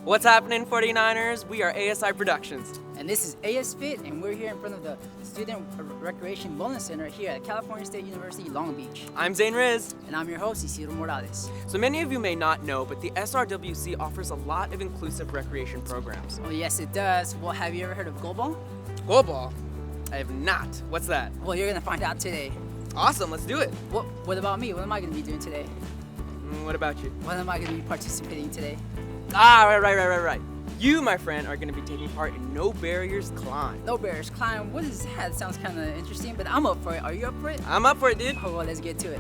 What's happening, 49ers? We are ASI Productions. And this is AS Fit, and we're here in front of the Student Recreation Wellness Center here at California State University, Long Beach. I'm Zane Riz. And I'm your host, Isidro Morales. So many of you may not know, but the SRWC offers a lot of inclusive recreation programs. Oh yes, it does. Well, have you ever heard of goalball? Goalball? I have not. What's that? Well, you're gonna find out today. Awesome, let's do it. What about me? What am I gonna be doing today? What about you? What am I gonna be participating today? Right. You, my friend, are going to be taking part in No Barriers Climb. No Barriers Climb? What is that? It sounds kind of interesting, but I'm up for it. Are you up for it? I'm up for it, dude. Oh, well, let's get to it.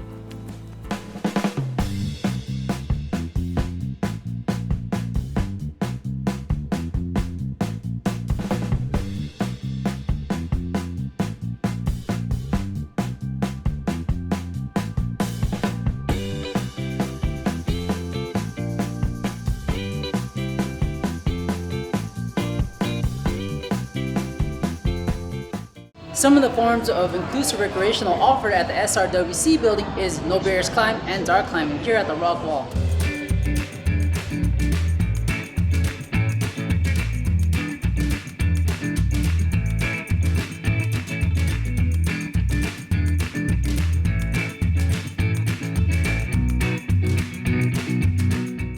Some of the forms of inclusive recreational offered at the SRWC building is No Barriers Climb and Dark Climbing here at the Rock Wall.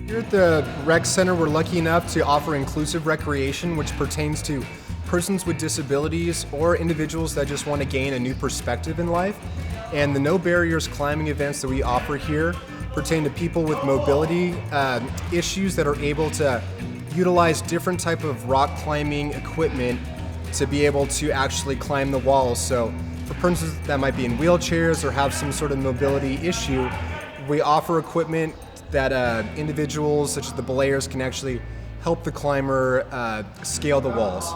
Here at the Rec Center, we're lucky enough to offer inclusive recreation, which pertains to persons with disabilities or individuals that just want to gain a new perspective in life. And the No Barriers climbing events that we offer here pertain to people with mobility issues that are able to utilize different type of rock climbing equipment to be able to actually climb the walls. So for persons that might be in wheelchairs or have some sort of mobility issue, we offer equipment that individuals such as the belayers can actually help the climber scale the walls.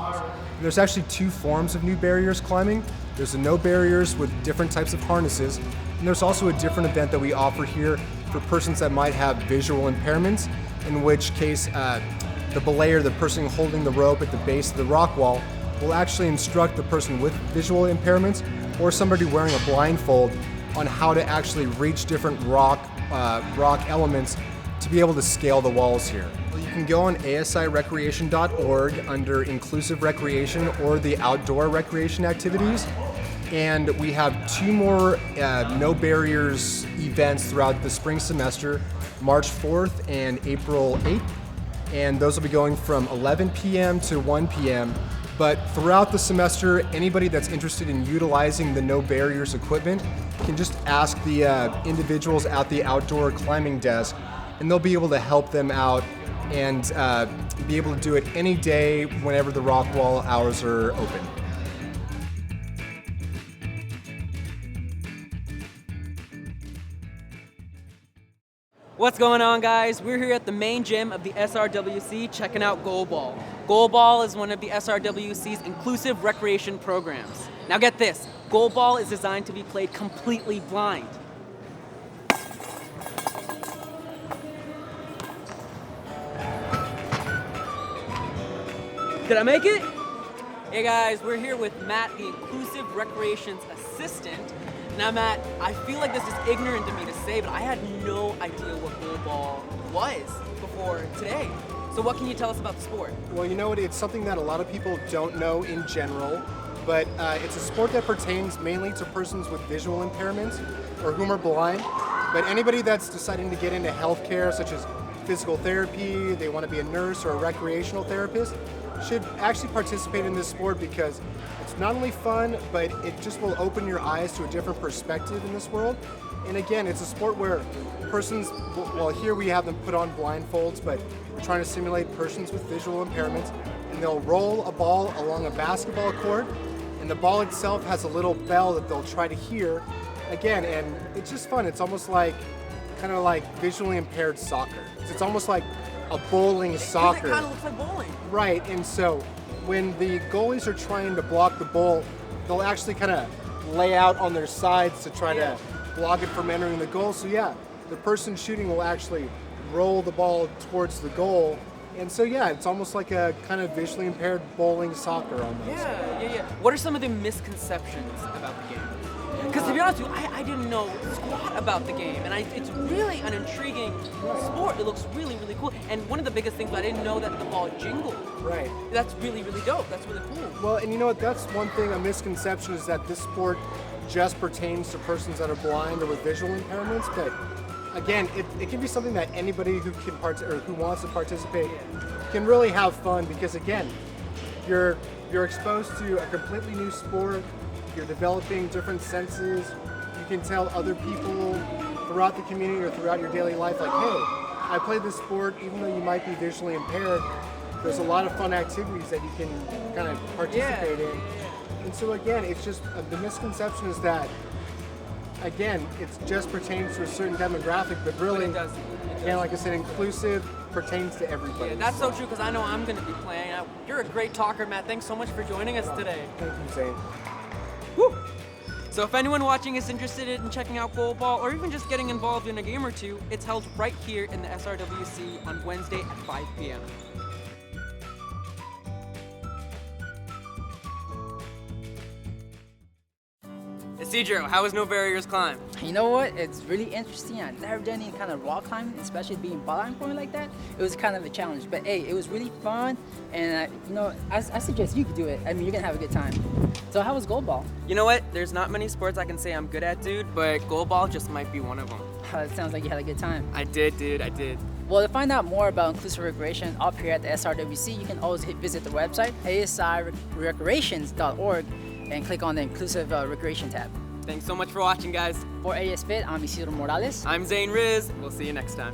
There's actually two forms of No Barriers climbing. There's the No Barriers with different types of harnesses, and there's also a different event that we offer here for persons that might have visual impairments, in which case the belayer, the person holding the rope at the base of the rock wall, will actually instruct the person with visual impairments or somebody wearing a blindfold on how to actually reach different rock elements to be able to scale the walls here. You can go on asirecreation.org under inclusive recreation or the outdoor recreation activities. And we have two more No Barriers events throughout the spring semester, March 4th and April 8th. And those will be going from 11 p.m. to 1 p.m. But throughout the semester, anybody that's interested in utilizing the No Barriers equipment can just ask the individuals at the outdoor climbing desk, and they'll be able to help them out and be able to do it any day whenever the rock wall hours are open. What's going on, guys? We're here at the main gym of the SRWC checking out Goalball. Goalball is one of the SRWC's inclusive recreation programs. Now get this, Goalball is designed to be played completely blind. Did I make it? Hey guys, we're here with Matt, the Inclusive Recreations Assistant. Now Matt, I feel like this is ignorant of me to say, but I had no idea what goalball was before today. So what can you tell us about the sport? Well, you know what, it's something that a lot of people don't know in general, but it's a sport that pertains mainly to persons with visual impairments or whom are blind. But anybody that's deciding to get into healthcare, such as physical therapy, they want to be a nurse or a recreational therapist, should actually participate in this sport because it's not only fun, but it just will open your eyes to a different perspective in this world. And again, it's a sport where persons, well, here we have them put on blindfolds, but we're trying to simulate persons with visual impairments, and they'll roll a ball along a basketball court, and the ball itself has a little bell that they'll try to hear. Again, and it's just fun. It's almost like, kind of like visually impaired soccer. It's almost like a bowling soccer. It kind of looks like bowling. Right, and so when the goalies are trying to block the ball, they'll actually kind of lay out on their sides to try to block it from entering the goal. So yeah, the person shooting will actually roll the ball towards the goal. And so yeah, it's almost like a kind of visually impaired bowling soccer almost. Yeah. What are some of the misconceptions about the game? Because to be honest with you, I didn't know squat about the game, and it's really an intriguing sport. It looks really, really cool. And one of the biggest things, I didn't know that the ball jingled. Right. That's really, really dope. That's really cool. Well, and you know what? That's one thing, a misconception is that this sport just pertains to persons that are blind or with visual impairments. But again, it can be something that anybody who can who wants to participate can really have fun, because again, you're exposed to a completely new sport. You're developing different senses. You can tell other people throughout the community or throughout your daily life, like, hey, I play this sport even though you might be visually impaired. There's a lot of fun activities that you can kind of participate in. And so again, it's just, the misconception is that, again, it just pertains to a certain demographic, but really, It does. again, like I said, inclusive pertains to everybody. Yeah, that's so true, because I know I'm going to be playing. You're a great talker, Matt. Thanks so much for joining us today. Thank you, Zane. Woo! So if anyone watching is interested in checking out goalball or even just getting involved in a game or two, it's held right here in the SRWC on Wednesday at 5 p.m. Isidro, how was No Barriers Climb? You know what? It's really interesting. I've never done any kind of rock climbing, especially being blind point like that. It was kind of a challenge, but hey, it was really fun. And you know, I suggest you could do it. I mean, you're gonna have a good time. So how was goalball? You know what? There's not many sports I can say I'm good at, dude, but goalball just might be one of them. It sounds like you had a good time. I did, dude. I did. Well, to find out more about inclusive recreation up here at the SRWC, you can always visit the website asirecreations.org and click on the inclusive recreation tab. Thanks so much for watching, guys. For AS Fit, I'm Isidro Morales. I'm Zane Riz. We'll see you next time.